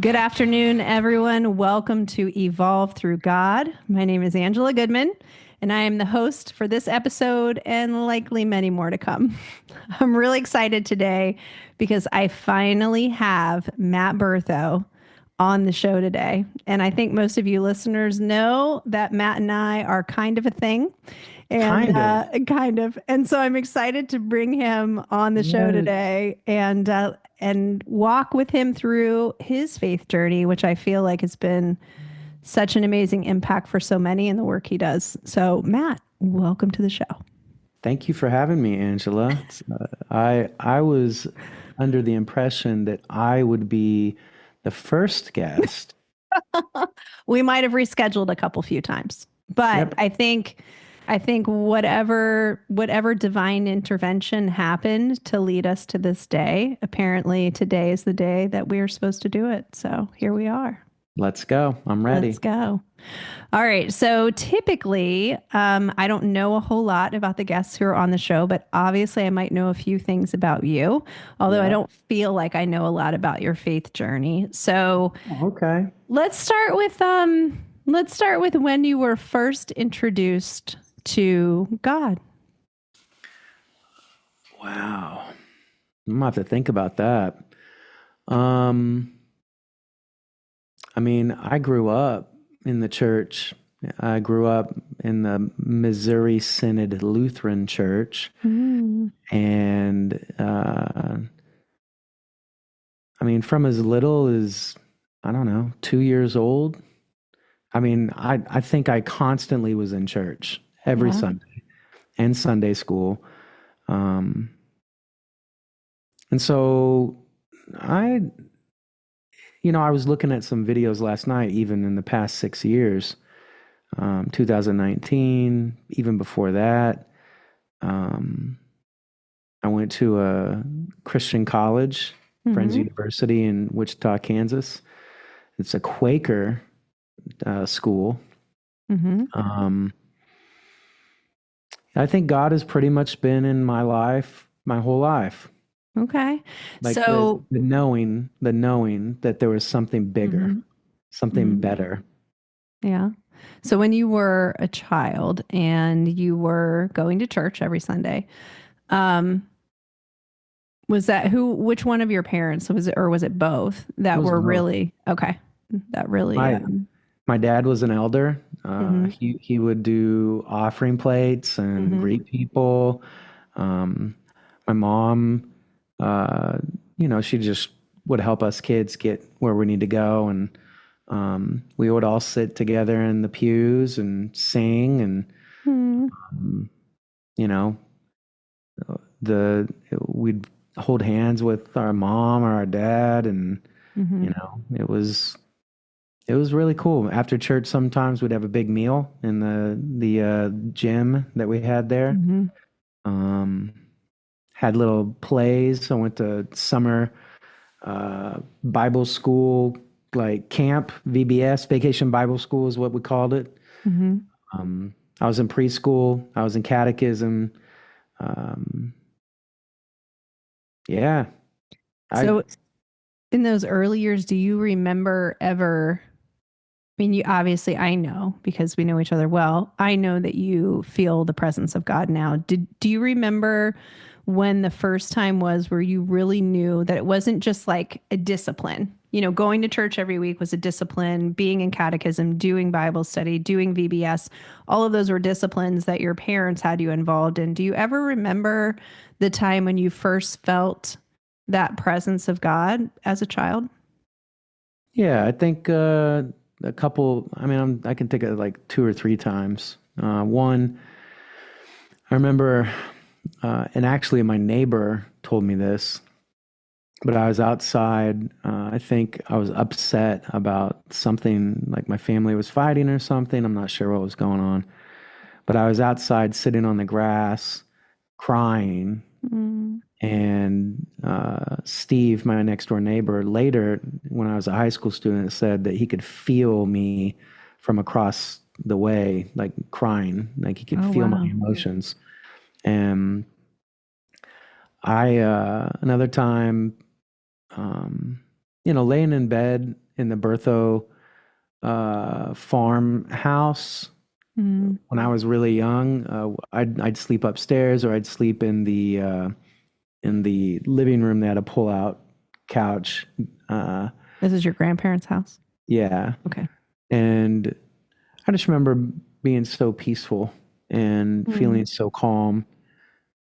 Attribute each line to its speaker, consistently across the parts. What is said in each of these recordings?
Speaker 1: Good afternoon, everyone. Welcome to Evolve Through God. My name is Angela Goodman, and I am the host for this episode and likely many more to come. I'm really excited today because I finally have Matt Berthot on the show today. And I think most of you listeners know that Matt and I are kind of a thing. And kind of. And so I'm excited to bring him on the show today and walk with him through his faith journey, which I feel like has been such an amazing impact for so many in the work he does. So Matt, welcome to the show.
Speaker 2: Thank you for having me, Angela. I was under the impression that I would be the first guest.
Speaker 1: We might have rescheduled a few times, but yep. I think whatever divine intervention happened to lead us to this day, apparently today is the day that we are supposed to do it. So here we are.
Speaker 2: Let's go. I'm ready.
Speaker 1: Let's go. All right. So typically, I don't know a whole lot about the guests who are on the show, but obviously I might know a few things about you, although I don't feel like I know a lot about your faith journey. So
Speaker 2: okay.
Speaker 1: Let's start with when you were first introduced to God.
Speaker 2: Wow. I'm gonna have to think about that. I mean, I grew up in the church. I grew up in the Missouri Synod Lutheran Church. And I mean, from as little as, I don't know, 2 years old, I mean, I think I constantly was in church every Sunday and Sunday school. And so I was looking at some videos last night, even in the past 6 years, 2019, even before that. I went to a Christian college, Friends University in Wichita, Kansas. It's a Quaker school. I think God has pretty much been in my life, my whole life.
Speaker 1: Okay.
Speaker 2: Like so the knowing that there was something bigger, something better.
Speaker 1: Yeah. So when you were a child and you were going to church every Sunday, was that which one of your parents was it, or was it both that were both. Really, okay. That really,
Speaker 2: my dad was an elder. He would do offering plates and greet people. My mom, she just would help us kids get where we need to go. And we would all sit together in the pews and sing. And, we'd hold hands with our mom or our dad. And, it was really cool. After church, sometimes we'd have a big meal in the gym that we had there. Had little plays. I went to summer Bible school, like camp, VBS, Vacation Bible School is what we called it. I was in preschool. I was in catechism.
Speaker 1: So in those early years, do you remember ever... I mean, I know because we know each other well. I know that you feel the presence of God now. Do you remember when the first time was where you really knew that it wasn't just like a discipline? Going to church every week was a discipline, being in catechism, doing Bible study, doing VBS, all of those were disciplines that your parents had you involved in. Do you ever remember the time when you first felt that presence of God as a child?
Speaker 2: Yeah, I think a couple, I can think of like 2 or 3 times. One, I remember, and actually my neighbor told me this, but I was outside. I think I was upset about something, like my family was fighting or something. I'm not sure what was going on, but I was outside sitting on the grass crying. And Steve, my next door neighbor, later when I was a high school student, said that he could feel me from across the way, like crying, like he could feel my emotions. And I, another time, laying in bed in the Berthot farmhouse
Speaker 1: Mm.
Speaker 2: when I was really young. I'd sleep upstairs, or I'd sleep in the living room. They had a pull-out couch. Uh,
Speaker 1: This is your grandparents' house?
Speaker 2: yeah,
Speaker 1: Okay.
Speaker 2: and I just remember being so peaceful and
Speaker 1: Mm.
Speaker 2: feeling so calm.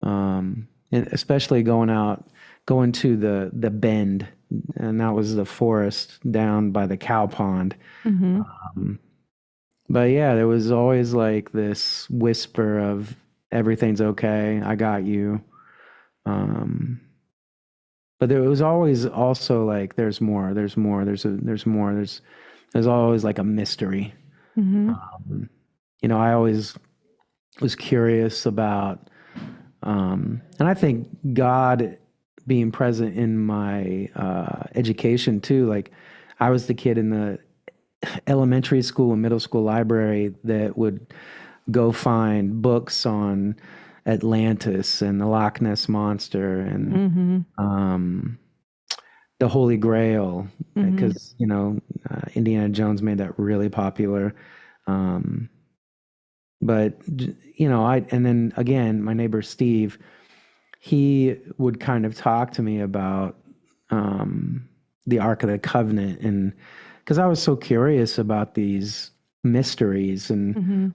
Speaker 2: And especially going to the bend, and that was the forest down by the cow pond.
Speaker 1: Mm-hmm.
Speaker 2: Um, but yeah, there was always like this whisper of everything's okay, I got you. Um, but there was always also like there's more, there's more, there's always like a mystery.
Speaker 1: Mm-hmm.
Speaker 2: I always was curious about, and I think God being present in my education too. Like I was the kid in the elementary school and middle school library that would go find books on Atlantis and the Loch Ness Monster and
Speaker 1: Mm-hmm.
Speaker 2: um, the Holy Grail,
Speaker 1: Mm-hmm.
Speaker 2: because Indiana Jones made that really popular. Um, but I and then again, my neighbor Steve, he would kind of talk to me about um, the Ark of the Covenant, and because I was so curious about these mysteries, and
Speaker 1: Mm-hmm.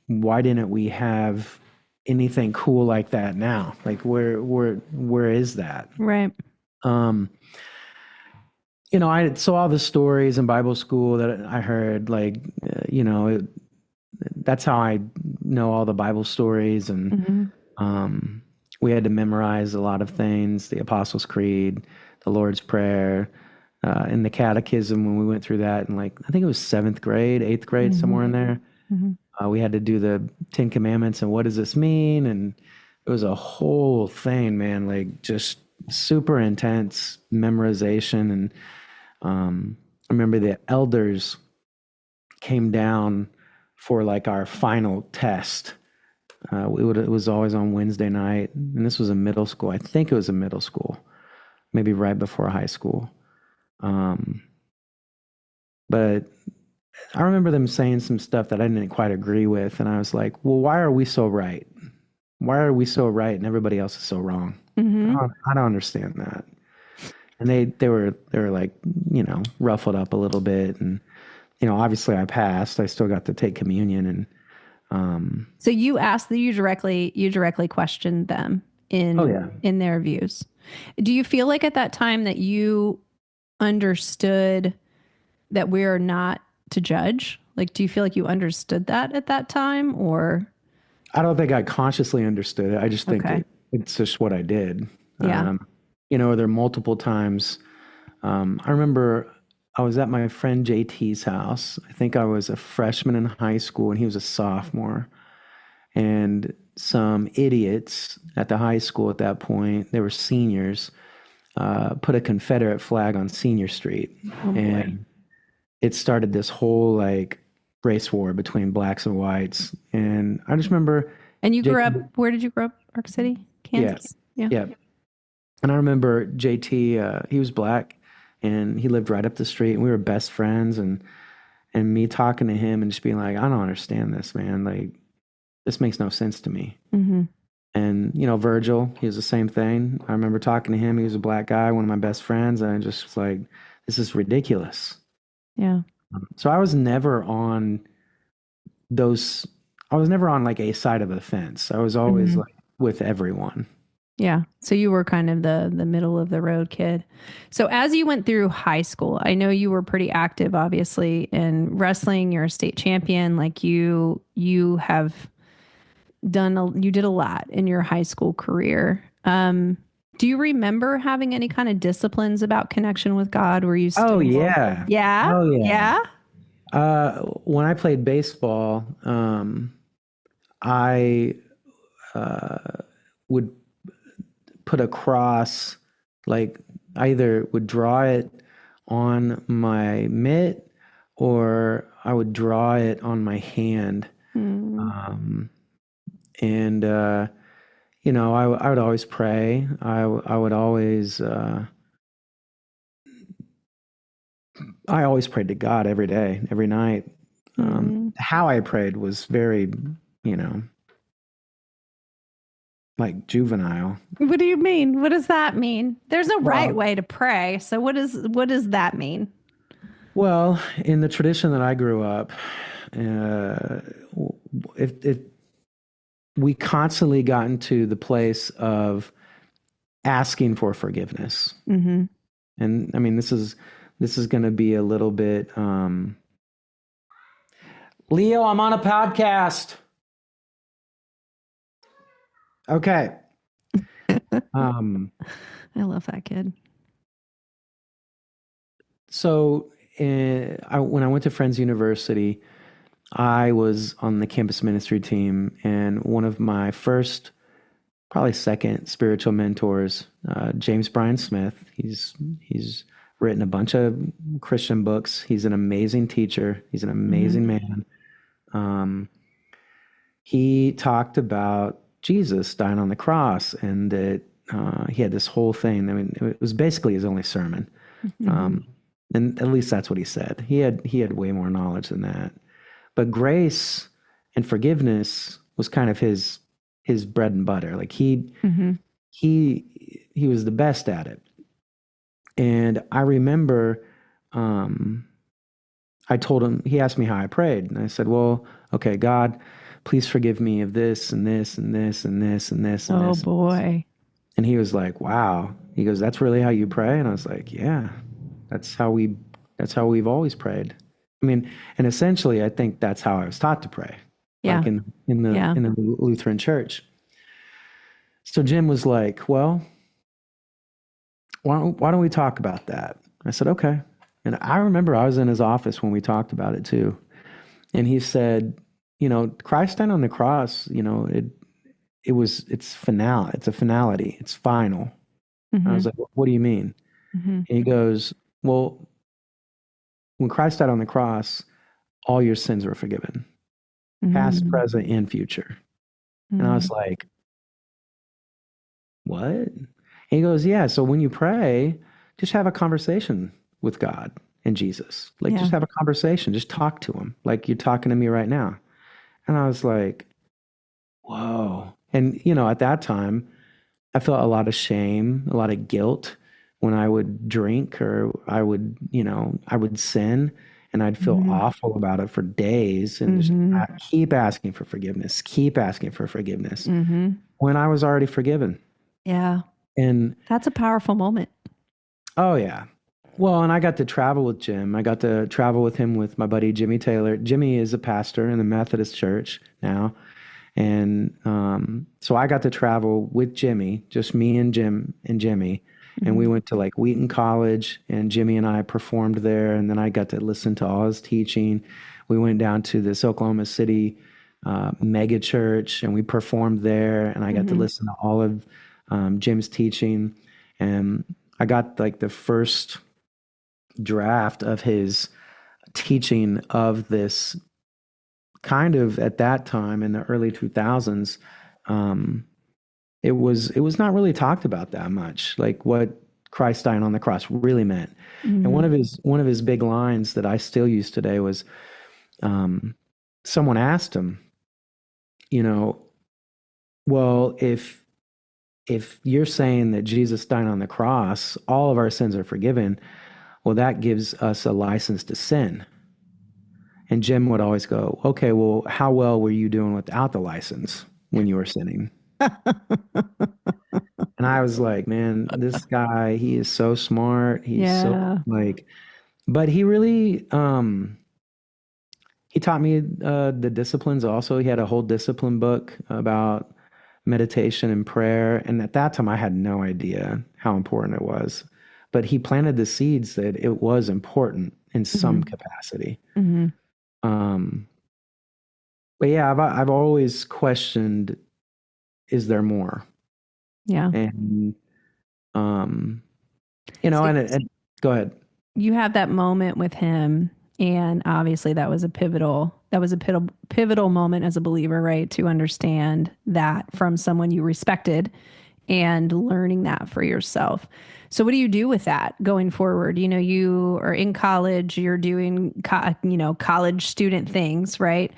Speaker 2: why didn't we have anything cool like that now? Like where is that?
Speaker 1: Right.
Speaker 2: Um, I saw all the stories in Bible school that I heard, like, that's how I know all the Bible stories. And
Speaker 1: Mm-hmm.
Speaker 2: um, we had to memorize a lot of things, the Apostles' Creed, the Lord's Prayer, and the Catechism when we went through that. And like, I think it was seventh grade, eighth grade,
Speaker 1: Mm-hmm.
Speaker 2: somewhere in there.
Speaker 1: Mm-hmm.
Speaker 2: We had to do the Ten Commandments and what does this mean? And it was a whole thing, man, like just super intense memorization. And I remember the elders came down for like our final test. It was always on Wednesday night, and this was in middle school. I think it was in middle school, maybe right before high school. Um, but I remember them saying some stuff that I didn't quite agree with, and I was like, "Well, why are we so right? Why are we so right, and everybody else is so wrong?
Speaker 1: Mm-hmm.
Speaker 2: I don't understand that." And they were like, ruffled up a little bit, and obviously I passed. I still got to take communion, and
Speaker 1: So you directly questioned them
Speaker 2: oh
Speaker 1: in
Speaker 2: yeah.
Speaker 1: in their views. Do you feel like at that time that you understood that we're not to judge? Like, do you feel like you understood that at that time, or
Speaker 2: I don't think I consciously understood it. I just think
Speaker 1: okay?
Speaker 2: it's just what I did.
Speaker 1: Yeah.
Speaker 2: There are multiple times. I remember I was at my friend JT's house. I think I was a freshman in high school and he was a sophomore. And some idiots at the high school at that point, they were seniors, put a Confederate flag on Senior Street.
Speaker 1: Oh boy.
Speaker 2: And it started this whole like race war between blacks and whites. And I just remember
Speaker 1: And you grew
Speaker 2: JT,
Speaker 1: up, where did you grow up? Ark City,
Speaker 2: yeah,
Speaker 1: Kansas? Yeah.
Speaker 2: yeah. And I remember JT, he was black and he lived right up the street and we were best friends, and me talking to him and just being like, I don't understand this, man. Like this makes no sense to me.
Speaker 1: Mm-hmm.
Speaker 2: And Virgil, he was the same thing. I remember talking to him. He was a black guy, one of my best friends, and I just was like, this is ridiculous.
Speaker 1: Yeah.
Speaker 2: So I was never on those I was never on like a side of the fence. I was always
Speaker 1: Mm-hmm.
Speaker 2: like with everyone.
Speaker 1: Yeah. So you were kind of the middle of the road kid. So as you went through high school, I know you were pretty active, obviously, in wrestling. You're a state champion. Like you have you did a lot in your high school career. Do you remember having any kind of disciplines about connection with God? Were you
Speaker 2: Oh
Speaker 1: still?
Speaker 2: yeah.
Speaker 1: Yeah.
Speaker 2: Oh yeah.
Speaker 1: Yeah.
Speaker 2: When I played baseball, I would put a cross, like I either would draw it on my mitt or I would draw it on my hand.
Speaker 1: Mm.
Speaker 2: Um, and I would always pray. I would always I always prayed to God every day, every night. How I prayed was very, you know, like juvenile.
Speaker 1: What do you mean? What does that mean? There's no right
Speaker 2: Well,
Speaker 1: way to pray. So what does that mean?
Speaker 2: well, in the tradition that I grew up, uh, if we constantly got into the place of asking for forgiveness, and I mean, this is going to be a little bit. Leo, I'm on a podcast. Okay.
Speaker 1: I love that kid.
Speaker 2: So when I went to Friends University, I was on the campus ministry team, and one of my first, probably second spiritual mentors, James Bryan Smith. He's written a bunch of Christian books. He's an amazing teacher. He's an amazing man. He talked about Jesus dying on the cross, and that he had this whole thing. I mean, it was basically his only sermon. And at least that's what he said. He had way more knowledge than that. But grace and forgiveness was kind of his bread and butter. Like he was the best at it. And I remember I told him, he asked me how I prayed. And I said, well, okay, God, please forgive me of this and this and this and this and this and this.
Speaker 1: Oh boy.
Speaker 2: And he was like, wow. He goes, that's really how you pray? And I was like, yeah, that's how we've always prayed. I mean, and essentially I think that's how I was taught to pray.
Speaker 1: Yeah.
Speaker 2: Like in the Lutheran church. So Jim was like, well, why don't we talk about that? I said, okay. And I remember I was in his office when we talked about it too. And he said, you know, Christ died on the cross, you know, it's final. It's a finality. It's final. I was like, what do you mean? And he goes, well, when Christ died on the cross, all your sins were forgiven, past, present, and future. And I was like, what? And he goes, yeah. So when you pray, just have a conversation with God and Jesus. Like, just have a conversation. Just talk to him like you're talking to me right now. And I was like, whoa. And, you know, at that time, I felt a lot of shame, a lot of guilt when I would drink or I would sin, and I'd feel awful about it for days and just keep asking for forgiveness when I was already forgiven.
Speaker 1: Yeah.
Speaker 2: And
Speaker 1: that's a powerful moment.
Speaker 2: Oh, yeah. Well, and I got to travel with Jim. I got to travel with him with my buddy, Jimmy Taylor. Jimmy is a pastor in the Methodist Church now. And so I got to travel with Jimmy, just me and Jim and Jimmy. And we went to like Wheaton College, and Jimmy and I performed there. And then I got to listen to all his teaching. We went down to this Oklahoma City mega church, and we performed there. And I got to listen to all of Jim's teaching. And I got like the first draft of his teaching of this kind of, at that time in the early 2000s, it was not really talked about that much, like what Christ dying on the cross really meant. And one of his big lines that I still use today was, someone asked him, you know, well, if you're saying that Jesus died on the cross, all of our sins are forgiven, well, that gives us a license to sin. And Jim would always go, okay, well, how well were you doing without the license when you were sinning? And I was like, man, this guy, he is so smart. He's so like, but he really, he taught me the disciplines also. He had a whole discipline book about meditation and prayer. And at that time, I had no idea how important it was. But he planted the seeds that it was important in some capacity. But yeah, I've always questioned, is there more?
Speaker 1: Yeah.
Speaker 2: And, you know, and go ahead.
Speaker 1: You have that moment with him, and obviously that was a pivotal moment as a believer, right? To understand that from someone you respected and learning that for yourself. So what do you do with that going forward? You know, you are in college, you're doing, college student things, right?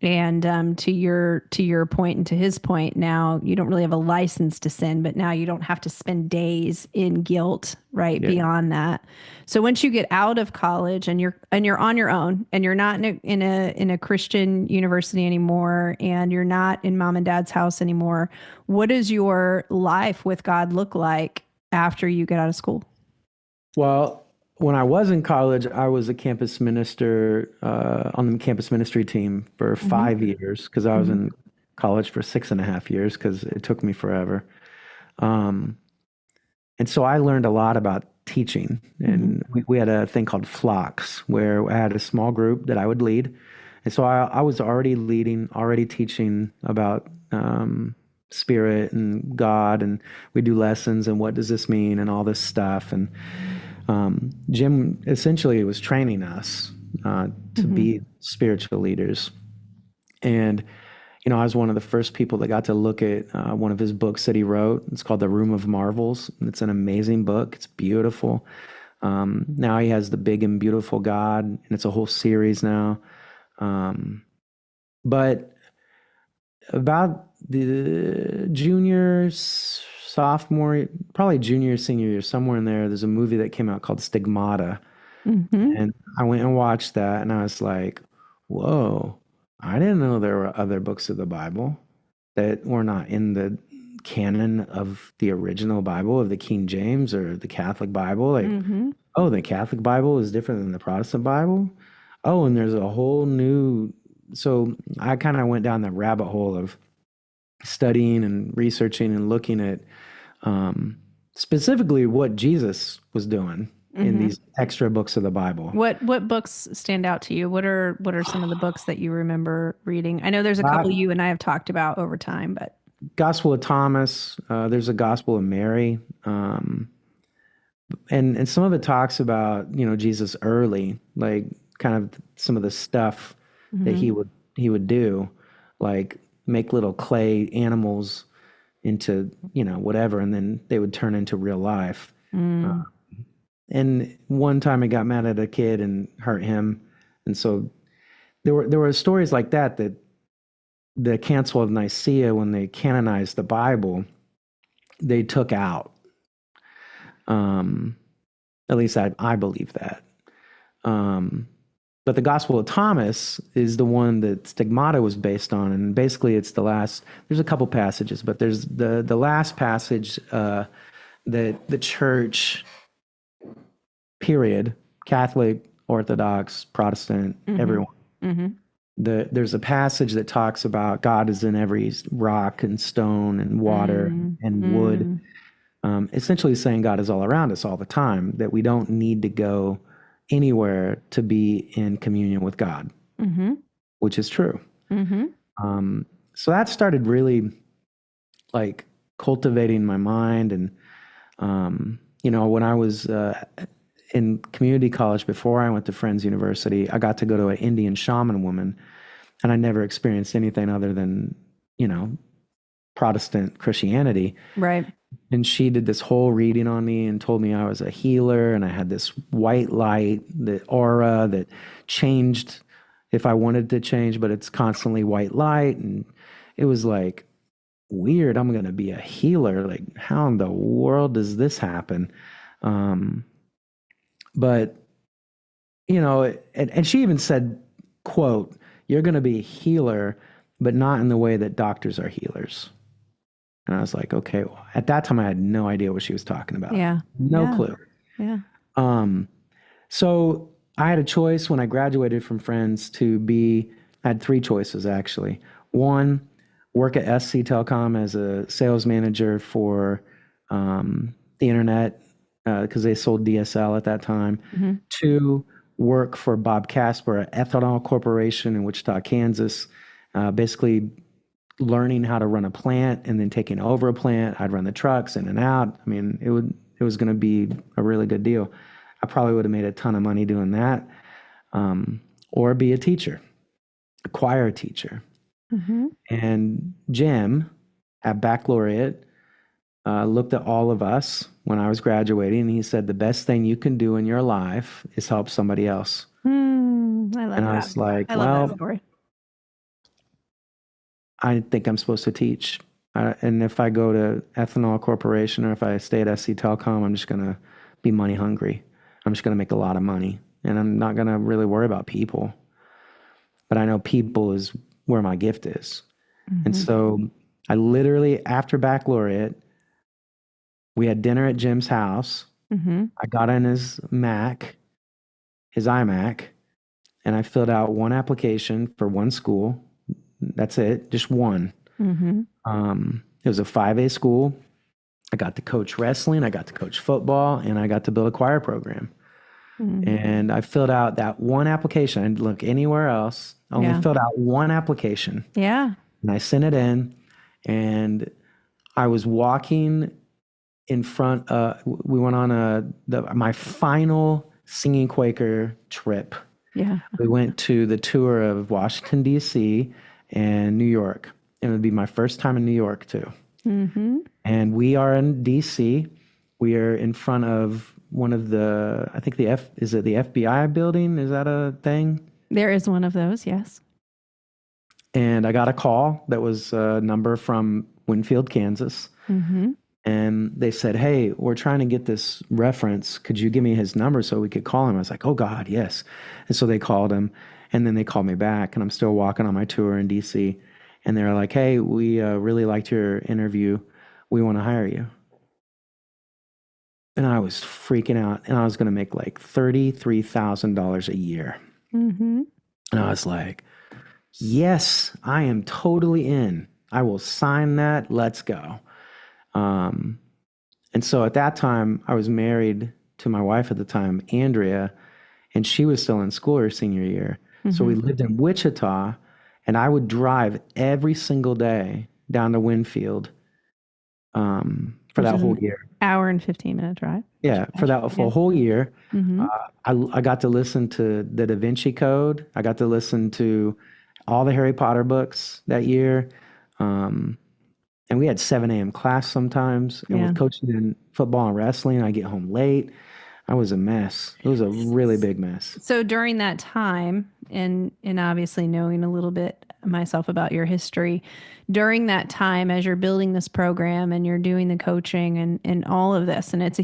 Speaker 1: And to your point and to his point, now you don't really have a license to sin, but now you don't have to spend days in guilt, right?
Speaker 2: Yeah.
Speaker 1: Beyond that. So once you get out of college and you're on your own and you're not in a Christian university anymore and you're not in mom and dad's house anymore, what does your life with God look like after you get out of school?
Speaker 2: Well, when I was in college, I was a campus minister on the campus ministry team for
Speaker 1: Mm-hmm.
Speaker 2: 5 years because I was
Speaker 1: Mm-hmm.
Speaker 2: in college for 6.5 years because it took me forever. Um, and so I learned a lot about teaching.
Speaker 1: Mm-hmm.
Speaker 2: And we had a thing called flocks where I had a small group that I would lead. And so I was already leading, already teaching about spirit and God, and we do lessons and what does this mean and all this stuff. And Jim essentially was training us to
Speaker 1: Mm-hmm.
Speaker 2: be spiritual leaders. And, I was one of the first people that got to look at one of his books that he wrote. It's called The Room of Marvels. It's an amazing book. It's beautiful. Now he has The Big and Beautiful God, and it's a whole series now. But about the sophomore, probably junior, senior year, somewhere in there's a movie that came out called Stigmata.
Speaker 1: Mm-hmm.
Speaker 2: And I went and watched that, and I was like, whoa, I didn't know there were other books of the Bible that were not in the canon of the original Bible, of the King James or the Catholic Bible. Like,
Speaker 1: Mm-hmm.
Speaker 2: oh, the Catholic Bible is different than the Protestant Bible. Oh, and there's a whole new. So I kind of went down the rabbit hole of studying and researching and looking at specifically what Jesus was doing in
Speaker 1: Mm-hmm.
Speaker 2: these extra books of the Bible.
Speaker 1: What books stand out to you? What are some of the books that you remember reading? I know there's a
Speaker 2: God,
Speaker 1: couple you and I have talked about over time, but
Speaker 2: Gospel of Thomas. There's a Gospel of Mary, and some of it talks about Jesus early, like kind of some of the stuff that
Speaker 1: mm-hmm.
Speaker 2: he would do, like make little clay animals into whatever, and then they would turn into real life.
Speaker 1: Mm.
Speaker 2: And one time he got mad at a kid and hurt him, and so there were stories like that the Council of Nicaea, when they canonized the Bible, they took out. At least I believe that. But the Gospel of Thomas is the one that Stigmata was based on, and basically it's the last. There's a couple passages, but there's the last passage that the church, period, Catholic, Orthodox, Protestant,
Speaker 1: Mm-hmm.
Speaker 2: everyone.
Speaker 1: Mm-hmm.
Speaker 2: There's a passage that talks about God is in every rock and stone and water and wood. Essentially saying God is all around us all the time, that we don't need to go anywhere to be in communion with God,
Speaker 1: Mm-hmm.
Speaker 2: which is true.
Speaker 1: Mm-hmm.
Speaker 2: So that started really like cultivating my mind. And, when I was in community college before I went to Friends University, I got to go to an Indian shaman woman, and I never experienced anything other than, Protestant Christianity.
Speaker 1: Right.
Speaker 2: And she did this whole reading on me and told me I was a healer, and I had this white light, the aura that changed if I wanted to change, but it's constantly white light. And it was like, weird, I'm going to be a healer. Like, how in the world does this happen? But, and she even said, quote, you're going to be a healer, but not in the way that doctors are healers. And I was like, okay, well, at that time I had no idea what she was talking about.
Speaker 1: Yeah.
Speaker 2: No clue.
Speaker 1: Yeah.
Speaker 2: So I had a choice when I graduated from Friends I had three choices actually. One, work at SC Telecom as a sales manager for the internet, because they sold DSL at that time.
Speaker 1: Mm-hmm.
Speaker 2: Two, work for Bob Casper at Ethanol Corporation in Wichita, Kansas, basically learning how to run a plant and then taking over a plant. I'd run the trucks in and out. I mean, it was going to be a really good deal. I probably would have made a ton of money doing that, or be a teacher, a choir teacher.
Speaker 1: Mm-hmm.
Speaker 2: And Jim, at baccalaureate, looked at all of us when I was graduating, and he said, the best thing you can do in your life is help somebody else.
Speaker 1: I love
Speaker 2: And I
Speaker 1: that.
Speaker 2: was like,
Speaker 1: I love that
Speaker 2: well,
Speaker 1: story.
Speaker 2: I think I'm supposed to teach. And if I go to Ethanol Corporation or if I stay at SC Telecom, I'm just going to be money hungry. I'm just going to make a lot of money. And I'm not going to really worry about people. But I know people is where my gift is. And so I literally, after baccalaureate, we had dinner at Jim's house. I got in his iMac, and I filled out one application for one school. That's it, just one. It was a 5A school. I got to coach wrestling, I got to coach football, and I got to build a choir program. And I filled out that one application. I didn't look anywhere else. I only filled out one application.
Speaker 1: Yeah.
Speaker 2: And I sent it in, and I was walking in front. We went on my final Singing Quaker trip.
Speaker 1: Yeah.
Speaker 2: We went to the tour of Washington, D.C. and New York. And it would be my first time in New York, too. And we are in D.C. We are in front of one of I think is it the FBI building? Is that a thing?
Speaker 1: There is one of those, yes.
Speaker 2: And I got a call that was a number from Winfield, Kansas. And they said, hey, we're trying to get this reference. Could you give me his number so we could call him? I was like, oh, God, yes. And so they called him. And then they called me back. And I'm still walking on my tour in D.C. And they're like, hey, we really liked your interview. We want to hire you. And I was freaking out. And I was going to make like $33,000 a year. And I was like, yes, I am totally in. I will sign that. Let's go. And so at that time, I was married to my wife at the time, Andrea, and she was still in school her senior year. So we lived in Wichita, and I would drive every single day down to Winfield for that whole year.
Speaker 1: Hour and 15-minute drive.
Speaker 2: Yeah, for that for a whole year. I got to listen to the Da Vinci Code. I got to listen to all the Harry Potter books that year. And we had 7 a.m. class sometimes. And with coaching in football and wrestling, I get home late. I was a mess. It was a really big mess.
Speaker 1: So during that time, and obviously knowing a little bit myself about your history, during that time as you're building this program and you're doing the coaching and all of this, and it's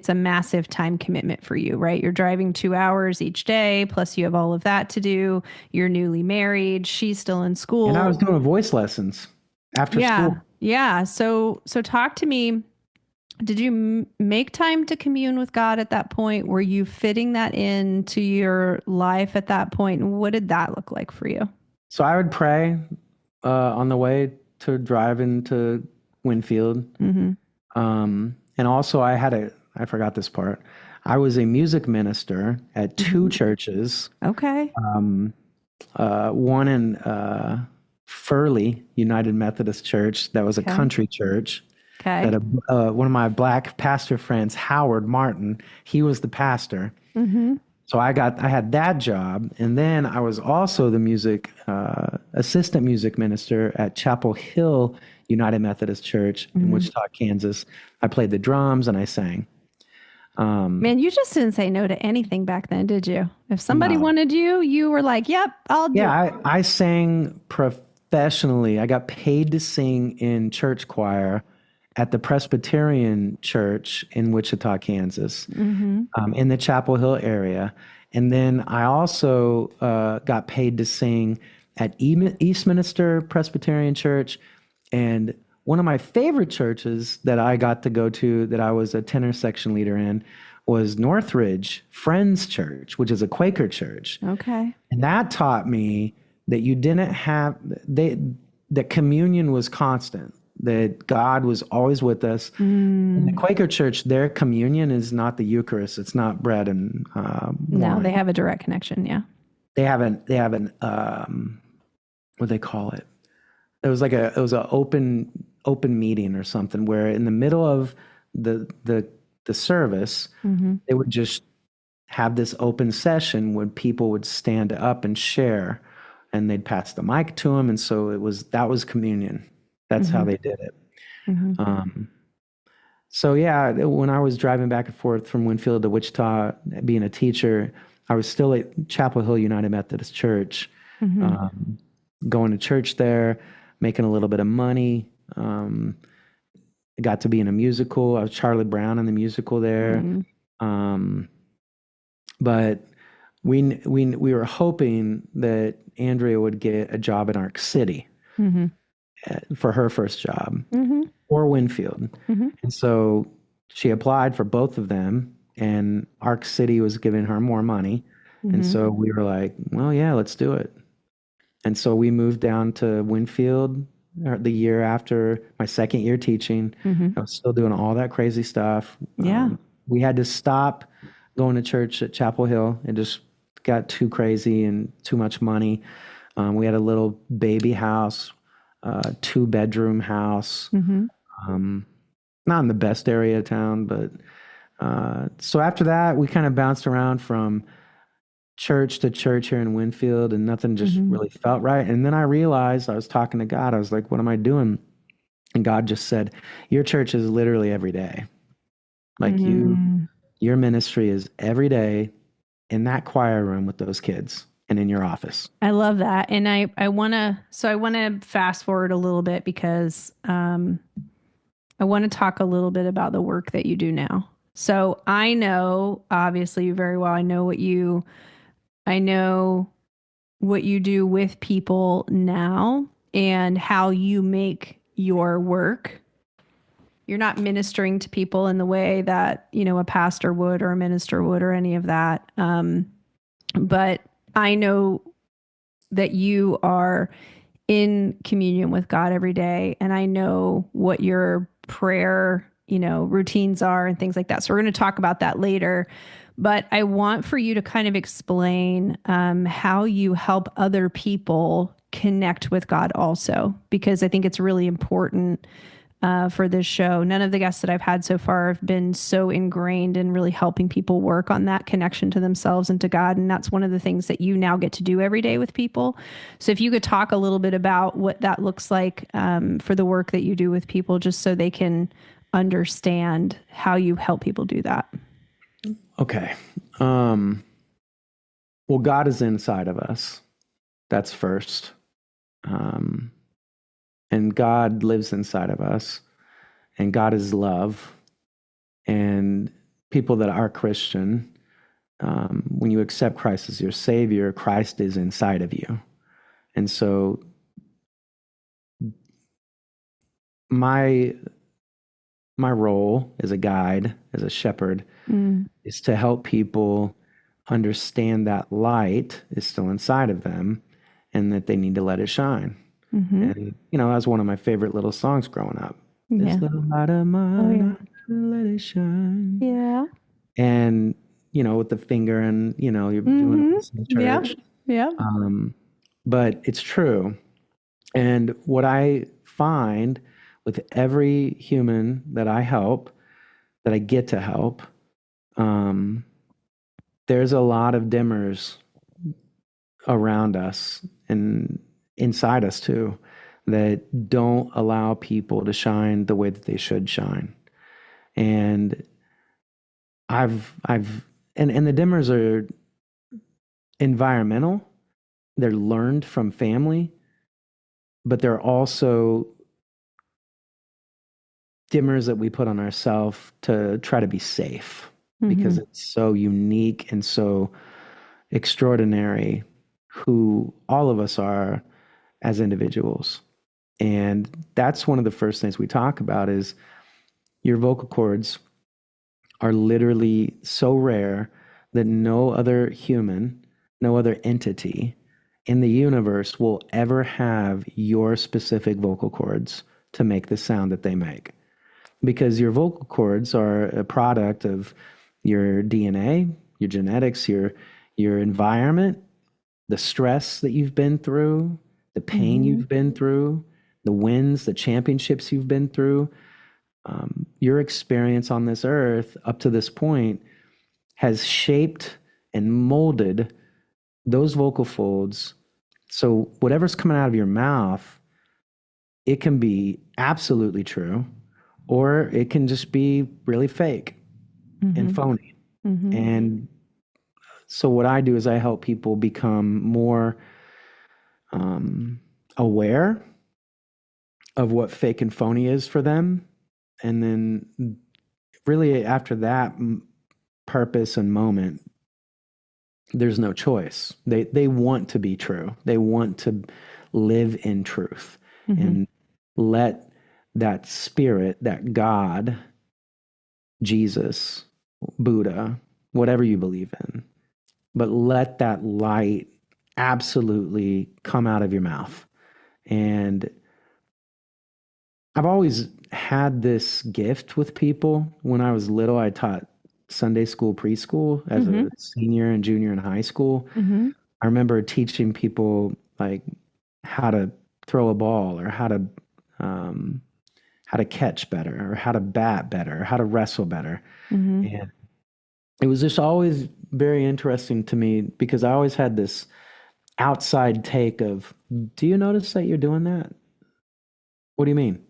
Speaker 1: a massive time commitment for you, right? You're driving 2 hours each day, plus you have all of that to do. You're newly married. She's still in school.
Speaker 2: And I was doing voice lessons after school.
Speaker 1: Yeah. So talk to me. Did you make time to commune with God at that point? Were you fitting that into your life at that point? And what did that look like for you?
Speaker 2: So I would pray on the way to drive into Winfield. And also I forgot this part. I was a music minister at 2 churches.
Speaker 1: Okay.
Speaker 2: One in Furley United Methodist Church. That was a country church.
Speaker 1: Okay.
Speaker 2: That one of my black pastor friends, Howard Martin, he was the pastor. So I had that job, and then I was also the assistant music minister at Chapel Hill United Methodist Church in Wichita, Kansas. I played the drums and I sang.
Speaker 1: Man, you just didn't say no to anything back then, did you? If somebody wanted you, you were like, yep, I'll do it.
Speaker 2: Yeah, I sang professionally. I got paid to sing in church choir at the Presbyterian Church in Wichita, Kansas, in the Chapel Hill area. And then I also got paid to sing at Eastminster Presbyterian Church. And one of my favorite churches that I got to go to, that I was a tenor section leader in, was Northridge Friends Church, which is a Quaker church.
Speaker 1: Okay.
Speaker 2: And that taught me that that communion was constant, that God was always with us. In the Quaker church, their communion is not the Eucharist. It's not bread and wine.
Speaker 1: No, they have a direct connection. Yeah.
Speaker 2: They have an what do they call it? It was an open meeting or something, where in the middle of the service, they would just have this open session when people would stand up and share, and they'd pass the mic to them. And so that was communion. That's how they did it.
Speaker 1: Mm-hmm.
Speaker 2: Um, so yeah, when I was driving back and forth from Winfield to Wichita, being a teacher, I was still at Chapel Hill United Methodist Church,
Speaker 1: Mm-hmm.
Speaker 2: um, going to church there, making a little bit of money. I got to be in a musical. I was Charlie Brown in the musical there.
Speaker 1: Mm-hmm.
Speaker 2: Um, but we were hoping that Andrea would get a job in Arc City
Speaker 1: Mm-hmm.
Speaker 2: for her first job,
Speaker 1: Mm-hmm.
Speaker 2: or Winfield.
Speaker 1: Mm-hmm.
Speaker 2: And so she applied for both of them, and Arc City was giving her more money. And
Speaker 1: Mm-hmm.
Speaker 2: so we were like, well, yeah, let's do it. And so we moved down to Winfield the year after my second year teaching.
Speaker 1: Mm-hmm.
Speaker 2: I was still doing all that crazy stuff.
Speaker 1: Yeah.
Speaker 2: We had to stop going to church at Chapel Hill. It just got too crazy and too much money. We had a little baby house, 2-bedroom house,
Speaker 1: Mm-hmm.
Speaker 2: not in the best area of town, but so after that, we kind of bounced around from church to church here in Winfield, and nothing just
Speaker 1: Mm-hmm.
Speaker 2: really felt right. And then I realized, I was talking to God. I was like, what am I doing? And God just said, your church is literally every day. Like
Speaker 1: Mm-hmm.
Speaker 2: your ministry is every day in that choir room with those kids and in your office.
Speaker 1: I love that. And I want to fast forward a little bit because I want to talk a little bit about the work that you do now. So I know obviously very well. I know what you do with people now and how you make your work. You're not ministering to people in the way that, a pastor would or a minister would or any of that. But I know that you are in communion with God every day. And I know what your prayer, routines are and things like that. So we're going to talk about that later. But I want for you to kind of explain how you help other people connect with God also, because I think it's really important for this show. None of the guests that I've had so far have been so ingrained in really helping people work on that connection to themselves and to God. And that's one of the things that you now get to do every day with people. So if you could talk a little bit about what that looks like for the work that you do with people, just so they can understand how you help people do that.
Speaker 2: Okay. Well, God is inside of us. That's first. And God lives inside of us. And God is love. And people that are Christian, when you accept Christ as your Savior, Christ is inside of you. And so my role as a guide, as a shepherd, is to help people understand that light is still inside of them and that they need to let it shine.
Speaker 1: Mm-hmm.
Speaker 2: And, that was one of my favorite little songs growing up.
Speaker 1: Yeah.
Speaker 2: This little light of mine, let it shine.
Speaker 1: Yeah.
Speaker 2: And, with the finger and, you're doing this in church.
Speaker 1: Yeah.
Speaker 2: But it's true. And what I find with every human that I help, that I get to help, there's a lot of dimmers around us and inside us too, that don't allow people to shine the way that they should shine. And and the dimmers are environmental. They're learned from family, but they're also dimmers that we put on ourselves to try to be safe, because it's so unique and so extraordinary who all of us are as individuals. And that's one of the first things we talk about is your vocal cords are literally so rare that no other human, no other entity in the universe will ever have your specific vocal cords to make the sound that they make. Because your vocal cords are a product of your DNA, your genetics, your environment, the stress that you've been through, the pain you've been through, the wins, the championships you've been through. Your experience on this earth up to this point has shaped and molded those vocal folds. So whatever's coming out of your mouth it can be absolutely true, or it can just be really fake and
Speaker 1: Mm-hmm.
Speaker 2: phony.
Speaker 1: Mm-hmm.
Speaker 2: And so what I do is I help people become more um, aware of what fake and phony is for them. And then really after that purpose and moment, there's no choice. They want to be true. They want to live in truth
Speaker 1: Mm-hmm.
Speaker 2: and let that spirit, that God, Jesus, Buddha, whatever you believe in, but let that light absolutely come out of your mouth. And I've always had this gift with people. When I was little, I taught Sunday school, preschool as
Speaker 1: Mm-hmm.
Speaker 2: a senior and junior in high school.
Speaker 1: Mm-hmm.
Speaker 2: I remember teaching people like how to throw a ball or um, how to catch better or how to bat better, or how to wrestle better.
Speaker 1: Mm-hmm.
Speaker 2: And it was just always very interesting to me because I always had this outside take of, do you notice that you're doing that? What do you mean?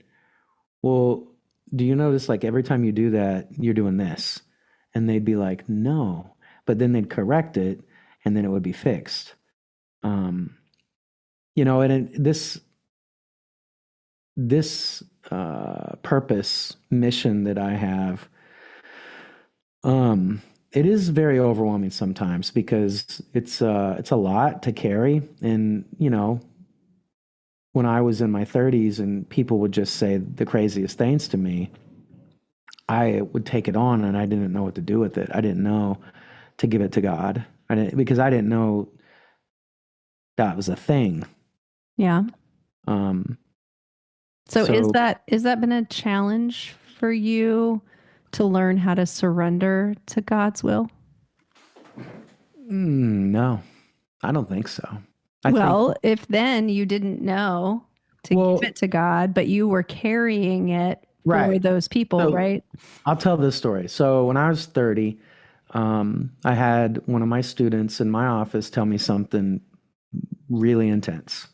Speaker 2: Well, do you notice like every time you do that, you're doing this? And they'd be like, no. But then they'd correct it and then it would be fixed. Um, this purpose mission that I have, um, it is very overwhelming sometimes because it's a lot to carry. And when I was in my 30s and people would just say the craziest things to me, I would take it on and I didn't know what to do with it. I didn't know to give it to God. Because I didn't know that was a thing.
Speaker 1: Yeah.
Speaker 2: Um,
Speaker 1: So
Speaker 2: so
Speaker 1: is that been a challenge for you to learn how to surrender to God's will?
Speaker 2: no, I don't think so. I think,
Speaker 1: Well, if then you didn't know to give
Speaker 2: well,
Speaker 1: it to God, but you were carrying it for
Speaker 2: right.
Speaker 1: those people,
Speaker 2: So
Speaker 1: right?
Speaker 2: I'll tell this story. So when I was 30, I had one of my students in my office tell me something really intense.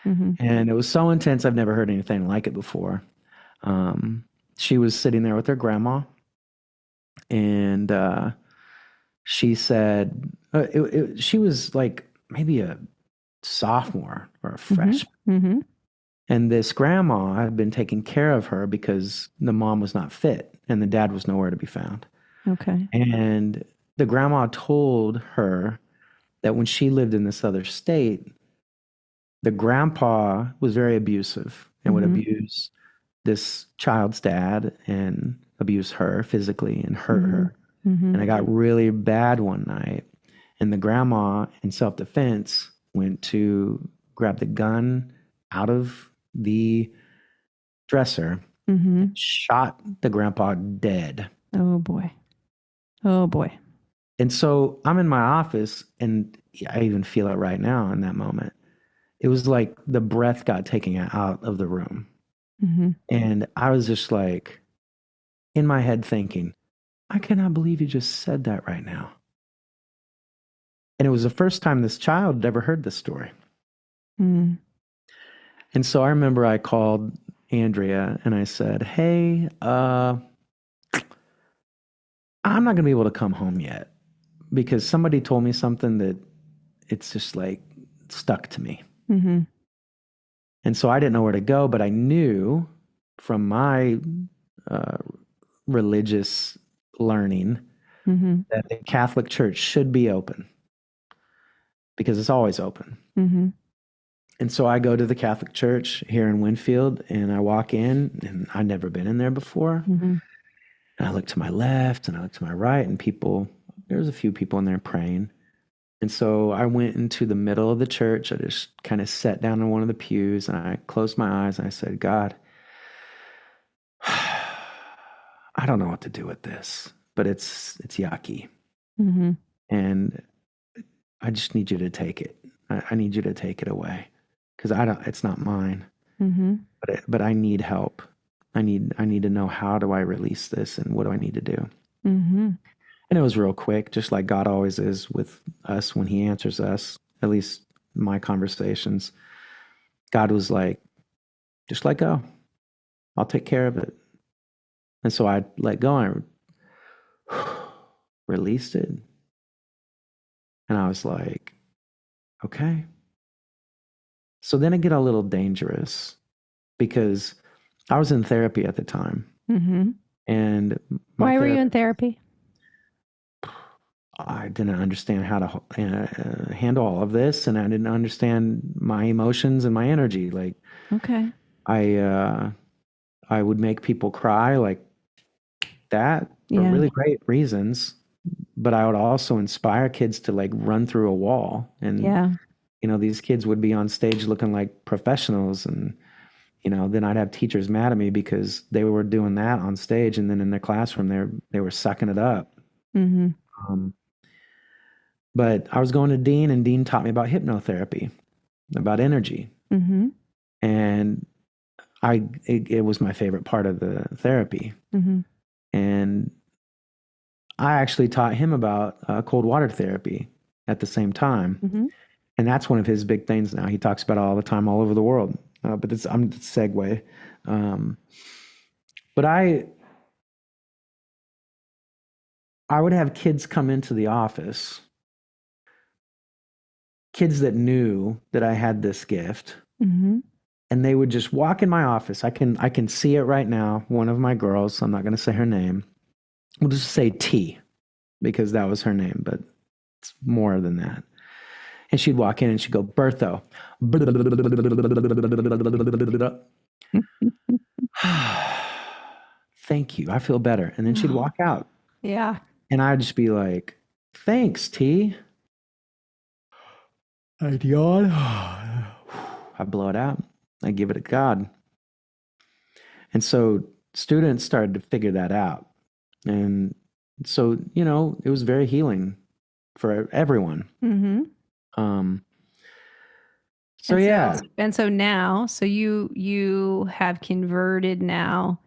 Speaker 1: Mm-hmm.
Speaker 2: And it was so intense, I've never heard anything like it before. Um, she was sitting there with her grandma, and she said, she was like maybe a sophomore or a
Speaker 1: Mm-hmm.
Speaker 2: freshman.
Speaker 1: Mm-hmm.
Speaker 2: And this grandma had been taking care of her because the mom was not fit and the dad was nowhere to be found.
Speaker 1: Okay.
Speaker 2: And the grandma told her that when she lived in this other state, the grandpa was very abusive and would
Speaker 1: Mm-hmm.
Speaker 2: abuse this child's dad and abuse her physically and hurt
Speaker 1: Mm-hmm.
Speaker 2: her.
Speaker 1: Mm-hmm.
Speaker 2: And it got really bad one night. And the grandma, in self defense, went to grab the gun out of the dresser
Speaker 1: Mm-hmm.
Speaker 2: and shot the grandpa dead.
Speaker 1: Oh boy. Oh boy.
Speaker 2: And so I'm in my office and I even feel it right now in that moment. It was like the breath got taken out of the room.
Speaker 1: Mm-hmm.
Speaker 2: And I was just like in my head thinking, I cannot believe you just said that right now. And it was the first time this child had ever heard this story.
Speaker 1: Mm-hmm.
Speaker 2: And so I remember I called Andrea and I said, hey, I'm not going to be able to come home yet because somebody told me something that it's just like stuck to me.
Speaker 1: Mm-hmm.
Speaker 2: And so I didn't know where to go, but I knew from my uh, religious learning
Speaker 1: Mm-hmm.
Speaker 2: that the Catholic Church should be open because it's always open.
Speaker 1: Mm-hmm.
Speaker 2: And so I go to the Catholic Church here in Winfield and I walk in and I'd never been in there before.
Speaker 1: Mm-hmm.
Speaker 2: And I look to my left and I look to my right and there's a few people in there praying. And so I went into the middle of the church. I just kind of sat down in one of the pews and I closed my eyes and I said, God, I don't know what to do with this, but it's yucky.
Speaker 1: Mm-hmm.
Speaker 2: And I just need you to take it. I need you to take it away because it's not mine,
Speaker 1: Mm-hmm.
Speaker 2: but I need help. I need to know, how do I release this and what do I need to do?
Speaker 1: Mm-hmm.
Speaker 2: And it was real quick, just like God always is with us when he answers us, at least my conversations. God was like, Just let go. I'll take care of it. And so I let go and I released it. And I was like, okay. So then it got a little dangerous because I was in therapy at the time.
Speaker 1: Mm-hmm.
Speaker 2: And
Speaker 1: why were you in therapy?
Speaker 2: I didn't understand how to handle all of this, and I didn't understand my emotions and my energy. Like,
Speaker 1: okay,
Speaker 2: I would make people cry like that for
Speaker 1: Yeah.
Speaker 2: really great reasons, but I would also inspire kids to like run through a wall. And
Speaker 1: Yeah.
Speaker 2: you know, these kids would be on stage looking like professionals, and you know, then I'd have teachers mad at me because they were doing that on stage, and then in their classroom they were sucking it up.
Speaker 1: Mm-hmm.
Speaker 2: Um, But I was going to Dean, and Dean taught me about hypnotherapy, about energy.
Speaker 1: Mm-hmm.
Speaker 2: And it was my favorite part of the therapy.
Speaker 1: Mm-hmm.
Speaker 2: And I actually taught him about cold water therapy at the same time.
Speaker 1: Mm-hmm.
Speaker 2: And that's one of his big things now. He talks about it all the time, all over the world. But I'm the segue. But I would have kids come into the office, kids that knew that I had this gift.
Speaker 1: Mm-hmm.
Speaker 2: And they would just walk in my office. I can see it right now. One of my girls, I'm not going to say her name. We'll just say T, because that was her name, but it's more than that. And she'd walk in and she'd go, Berthot. Thank you. I feel better. And then she'd walk out.
Speaker 1: Yeah.
Speaker 2: And I'd just be like, thanks, T. I'd yawn. I blow it out. I give it to God. And so students started to figure that out. And so, you know, it was very healing for everyone.
Speaker 1: Mm-hmm.
Speaker 2: So yeah.
Speaker 1: And so now, so you have converted now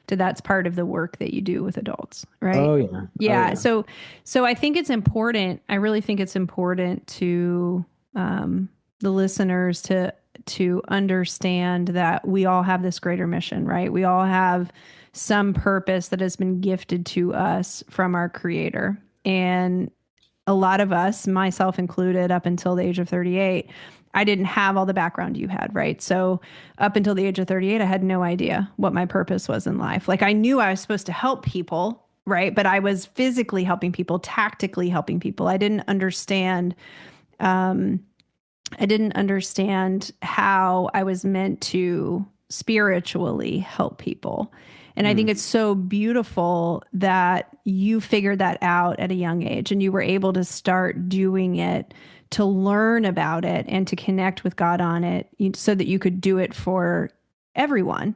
Speaker 1: to that's part of the work that you do with adults, right?
Speaker 2: Oh yeah.
Speaker 1: Yeah.
Speaker 2: Oh, yeah.
Speaker 1: So I think it's important. I really think it's important to the listeners to understand that we all have this greater mission, right? We all have some purpose that has been gifted to us from our Creator. And a lot of us, myself included, up until the age of 38, I didn't have all the background you had, right? So up until the age of 38, I had no idea what my purpose was in life. Like, I knew I was supposed to help people, right? But I was physically helping people, tactically helping people. I didn't understand how I was meant to spiritually help people. And I think it's so beautiful that you figured that out at a young age and you were able to start doing it, to learn about it and to connect with God on it so that you could do it for everyone.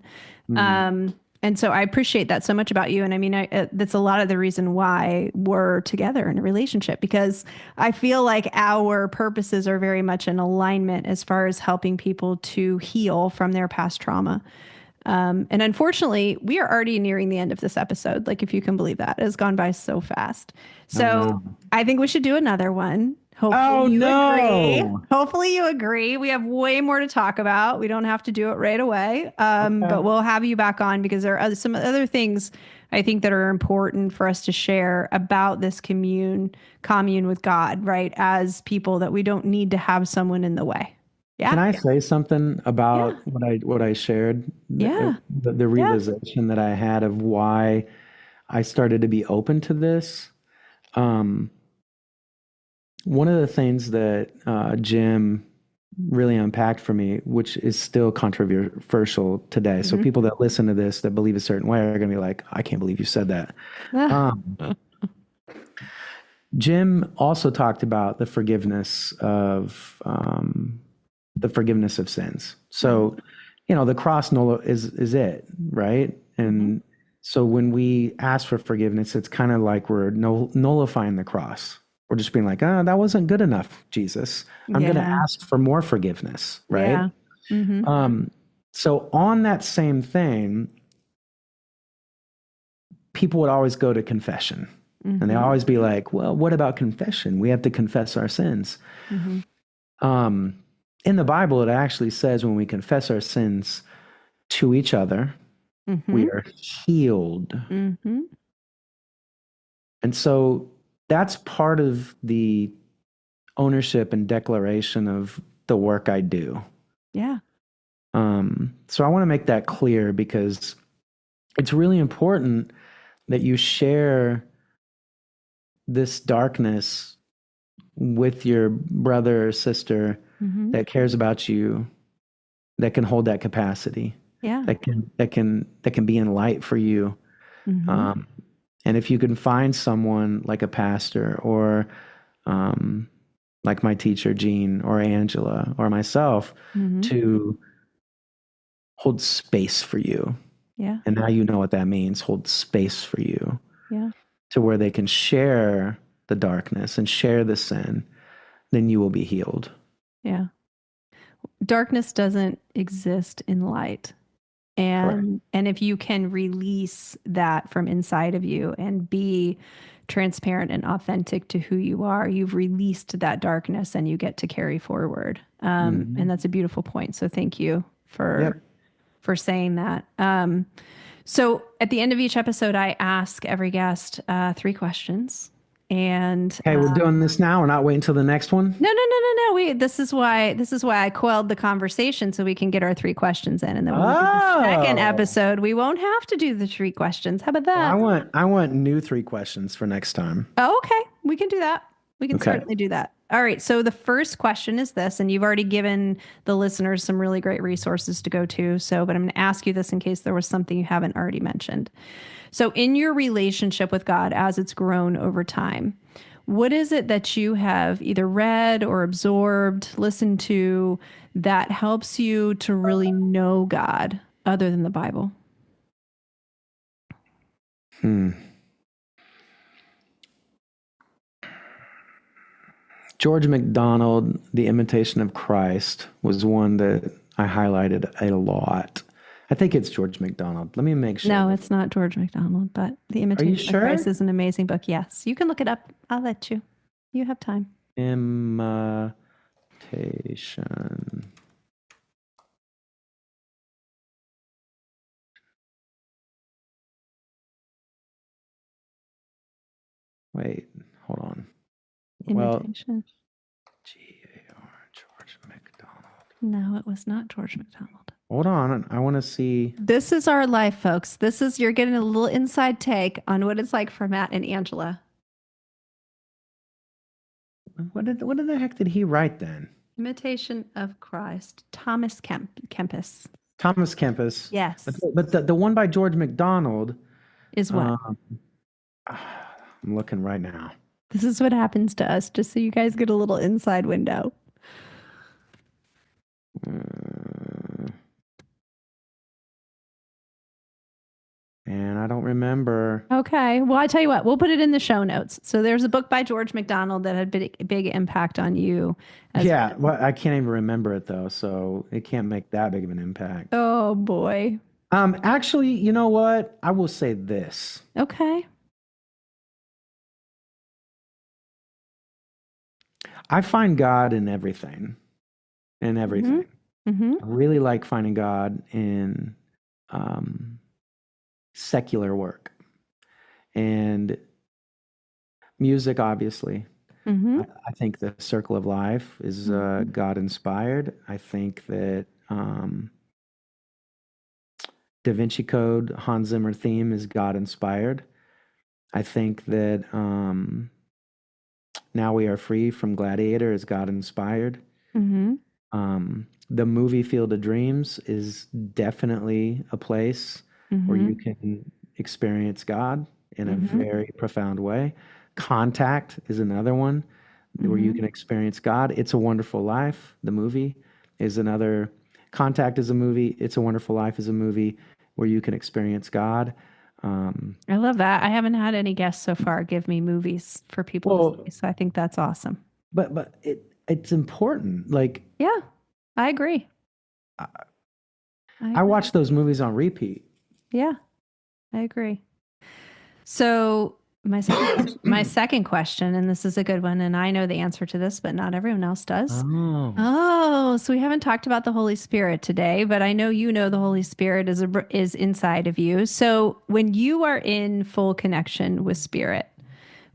Speaker 1: And so I appreciate that so much about you. And I mean, that's a lot of the reason why we're together in a relationship, because I feel like our purposes are very much in alignment as far as helping people to heal from their past trauma. And unfortunately, we are already nearing the end of this episode. Like, if you can believe that, it has gone by so fast. So I think we should do another one. Hopefully agree. Hopefully you agree. We have way more to talk about. We don't have to do it right away. But we'll have you back on because there are some other things I think that are important for us to share about this commune with God, right? As people, that we don't need to have someone in the way. Yeah.
Speaker 2: Can I say something about what I shared?
Speaker 1: Yeah.
Speaker 2: The realization that I had of why I started to be open to this. One of the things that Jim really unpacked for me, which is still controversial today. So people that listen to this that believe a certain way are going to be like, I can't believe you said that. Jim also talked about the forgiveness of sins. So, you know, the cross is it, right? And so when we ask for forgiveness, it's kind of like we're nullifying the cross. We're just being like, that wasn't good enough, Jesus. I'm going to ask for more forgiveness, right? Yeah. So on that same thing, people would always go to confession. And they always be like, well, what about confession? We have to confess our sins. In the Bible, it actually says when we confess our sins, to each other.
Speaker 1: Mm-hmm.
Speaker 2: We are healed.
Speaker 1: Mm-hmm.
Speaker 2: And so that's part of the ownership and declaration of the work I do.
Speaker 1: Yeah.
Speaker 2: So I want to make that clear because it's really important that you share this darkness with your brother or sister
Speaker 1: Mm-hmm.
Speaker 2: that cares about you, that can hold that capacity,
Speaker 1: Yeah.
Speaker 2: that can be in light for you.
Speaker 1: Mm-hmm.
Speaker 2: Um, and if you can find someone like a pastor or um, like my teacher Jean or Angela or myself
Speaker 1: Mm-hmm.
Speaker 2: to hold space for you,
Speaker 1: Yeah.
Speaker 2: and now you know what that means, hold space for you,
Speaker 1: Yeah.
Speaker 2: to where they can share the darkness and share the sin, then you will be healed.
Speaker 1: Yeah. Darkness doesn't exist in light.
Speaker 2: Correct.
Speaker 1: And if you can release that from inside of you and be transparent and authentic to who you are, you've released that darkness and you get to carry forward. And
Speaker 2: Mhm.
Speaker 1: that's a beautiful point. So thank you
Speaker 2: Yep.
Speaker 1: for saying that. So at the end of each episode, I ask every guest 3 questions. And
Speaker 2: Hey, we're doing this now. We're not waiting until the next one.
Speaker 1: no. This is why I quelled the conversation so we can get our 3 questions in, and then when we do the second
Speaker 2: Oh,
Speaker 1: episode, we won't have to do the 3 questions. How about
Speaker 2: well, I
Speaker 1: that?
Speaker 2: want I want new 3 questions for next time.
Speaker 1: Oh, okay, we can do that. We can
Speaker 2: Okay.
Speaker 1: certainly do that. All right. So the first question is this, and you've already given the listeners some really great resources to go to. So, but I'm going to ask you this in case there was something you haven't already mentioned. So, in your relationship with God as it's grown over time, what is it that you have either read or absorbed, listened to that helps you to really know God other than the Bible?
Speaker 2: Hmm. George MacDonald, The Imitation of Christ, was one that I highlighted a lot. I think it's George MacDonald. Let me make sure.
Speaker 1: No, it's not George MacDonald, but The
Speaker 2: Are you
Speaker 1: Imitation of Christ
Speaker 2: sure?
Speaker 1: is an amazing book. Yes, you can look it up. I'll let you. You have time.
Speaker 2: Imitation. Wait, hold on. Well,
Speaker 1: Imitation.
Speaker 2: G-A-R, George MacDonald.
Speaker 1: No, it was not George MacDonald.
Speaker 2: Hold on. I want to see.
Speaker 1: This is our life, folks. You're getting a little inside take on what it's like for Matt and Angela.
Speaker 2: What the heck did he write then?
Speaker 1: Imitation of Christ. Thomas Kempis.
Speaker 2: Thomas Kempis. But,
Speaker 1: Yes.
Speaker 2: but the one by George MacDonald,
Speaker 1: Is what?
Speaker 2: um, I'm looking right now.
Speaker 1: This is what happens to us, just so you guys get a little inside window.
Speaker 2: And I don't remember.
Speaker 1: Okay. Well, I tell you what, we'll put it in the show notes. So there's a book by George MacDonald that had big impact on you.
Speaker 2: Yeah, well, I can't even remember it though, so it can't make that big of an impact.
Speaker 1: Oh boy.
Speaker 2: Actually, you know what? I will say this.
Speaker 1: Okay.
Speaker 2: I find God in everything. In everything.
Speaker 1: Mm-hmm.
Speaker 2: I really like finding God in secular work and music, obviously.
Speaker 1: Mm-hmm.
Speaker 2: I think the Circle of Life is God inspired. I think that Da Vinci Code, Hans Zimmer theme is God inspired. I think that Now We Are Free from Gladiator is God inspired.
Speaker 1: Mm-hmm.
Speaker 2: The movie Field of Dreams is definitely a place where you can experience God in a very profound way. Contact is another one where you can experience God. It's a Wonderful Life, the movie, is another. Contact is a movie. It's a Wonderful Life is a movie where you can experience God.
Speaker 1: I love that. I haven't had any guests so far give me movies for people to see, so I think that's awesome.
Speaker 2: But it's important. Like,
Speaker 1: yeah, I agree.
Speaker 2: I watch those movies on repeat.
Speaker 1: Yeah, I agree. So My second question, and this is a good one, and I know the answer to this, but not everyone else does.
Speaker 2: Oh,
Speaker 1: Oh, so we haven't talked about the Holy Spirit today, but I know you know the Holy Spirit is inside of you. So when you are in full connection with Spirit,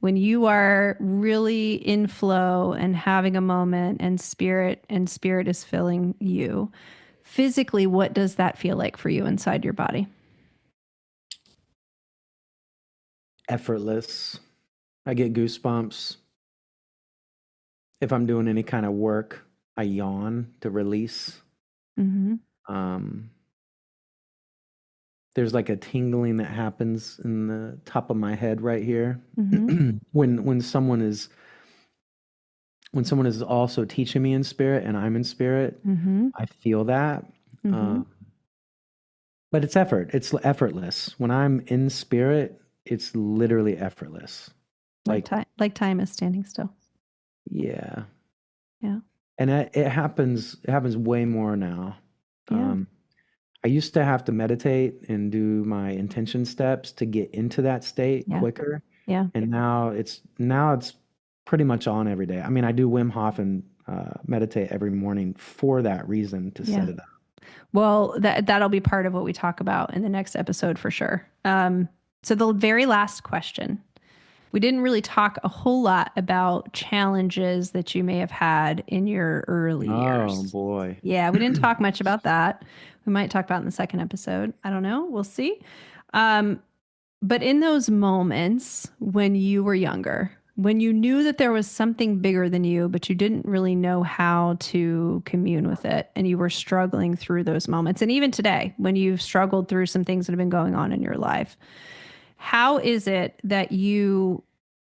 Speaker 1: when you are really in flow and having a moment and spirit is filling you, physically, what does that feel like for you inside your body?
Speaker 2: effortless. I get goosebumps. If I'm doing any kind of work, I yawn to release.
Speaker 1: Mm-hmm.
Speaker 2: Um, there's like a tingling that happens in the top of my head right here
Speaker 1: Mm-hmm.
Speaker 2: when someone is also teaching me in spirit and I'm in spirit.
Speaker 1: Mm-hmm.
Speaker 2: I feel that.
Speaker 1: Mm-hmm.
Speaker 2: Um, but it's effort. It's effortless. When I'm in spirit, it's literally effortless. Like,
Speaker 1: Like time is standing still.
Speaker 2: yeah.
Speaker 1: Yeah.
Speaker 2: And it happens. It happens way more now.
Speaker 1: Yeah.
Speaker 2: Um, I used to have to meditate and do my intention steps to get into that state
Speaker 1: Yeah.
Speaker 2: quicker,
Speaker 1: Yeah.
Speaker 2: and now it's pretty much on every day. I mean, I do Wim Hof and meditate every morning for that reason to
Speaker 1: Yeah.
Speaker 2: set it up.
Speaker 1: Well, that'll be part of what we talk about in the next episode for sure. So the very last question. We didn't really talk a whole lot about challenges that you may have had in your early
Speaker 2: Oh
Speaker 1: years.
Speaker 2: boy.
Speaker 1: Yeah, we didn't talk much about that. We might talk about it in the second episode. I don't know. We'll see. Um, but in those moments when you were younger, when you knew that there was something bigger than you, but you didn't really know how to commune with it, and you were struggling through those moments, and even today, when you've struggled through some things that have been going on in your life, how is it that you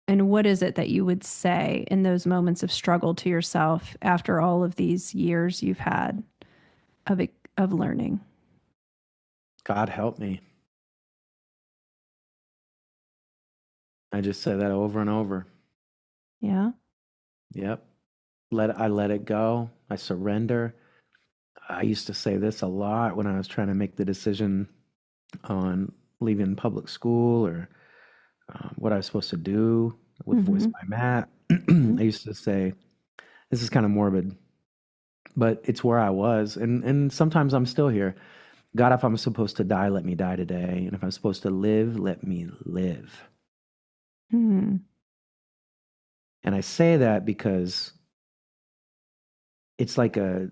Speaker 1: and what is it that you would say in those moments of struggle to yourself after all of these years you've had of of learning?
Speaker 2: God help me. I just say that over and over.
Speaker 1: Yeah.
Speaker 2: Yep. I let it go. I surrender. I used to say this a lot when I was trying to make the decision on leaving public school or what I was supposed to do with Voice
Speaker 1: Mm-hmm.
Speaker 2: by Matt.
Speaker 1: Mm-hmm.
Speaker 2: I used to say, this is kind of morbid, but it's where I was. And sometimes I'm still here. God, if I'm supposed to die, let me die today. And if I'm supposed to live, let me live.
Speaker 1: Mm-hmm.
Speaker 2: And I say that because it's like a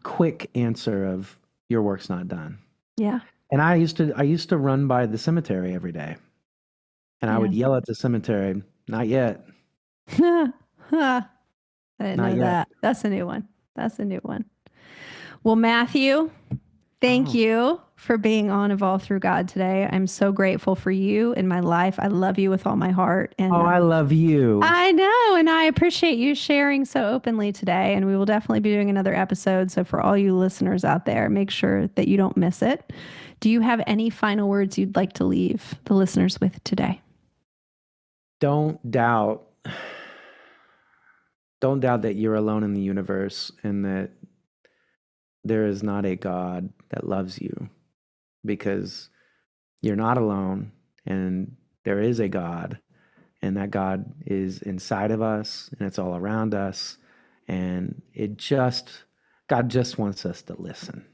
Speaker 2: quick answer of your work's not done.
Speaker 1: Yeah.
Speaker 2: And I used to run by the cemetery every day. And I
Speaker 1: Yeah.
Speaker 2: would yell at the cemetery, not yet,
Speaker 1: I didn't
Speaker 2: not
Speaker 1: know
Speaker 2: yet.
Speaker 1: that. That's a new one. That's a new one. Well, Matthew, thank
Speaker 2: Oh,
Speaker 1: you for being on Evolve Through God today. I'm so grateful for you in my life. I love you with all my heart.
Speaker 2: oh,
Speaker 1: And
Speaker 2: I love you.
Speaker 1: I know. And I appreciate you sharing so openly today. And we will definitely be doing another episode. So, for all you listeners out there, make sure that you don't miss it. Do you have any final words you'd like to leave the listeners with today?
Speaker 2: Don't doubt, don't doubt that you're alone in the universe and that there is not a God that loves you because you're not alone and there is a God and that God is inside of us and it's all around us and God just wants us to listen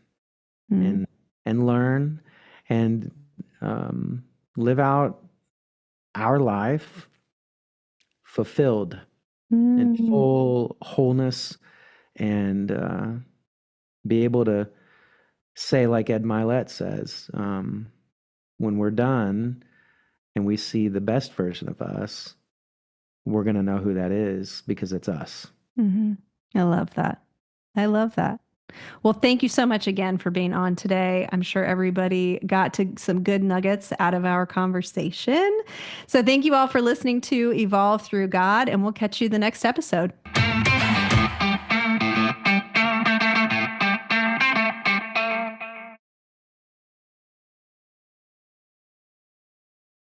Speaker 1: Mm.
Speaker 2: and learn and um, live out our life fulfilled in
Speaker 1: Mm.
Speaker 2: full wholeness and be able to say, like Ed Milet says, when we're done and we see the best version of us, we're going to know who that is because it's us.
Speaker 1: Hmm. I love that. I love that. Well, thank you so much again for being on today. I'm sure everybody got to some good nuggets out of our conversation. So thank you all for listening to Evolve Through God, and we'll catch you the next episode.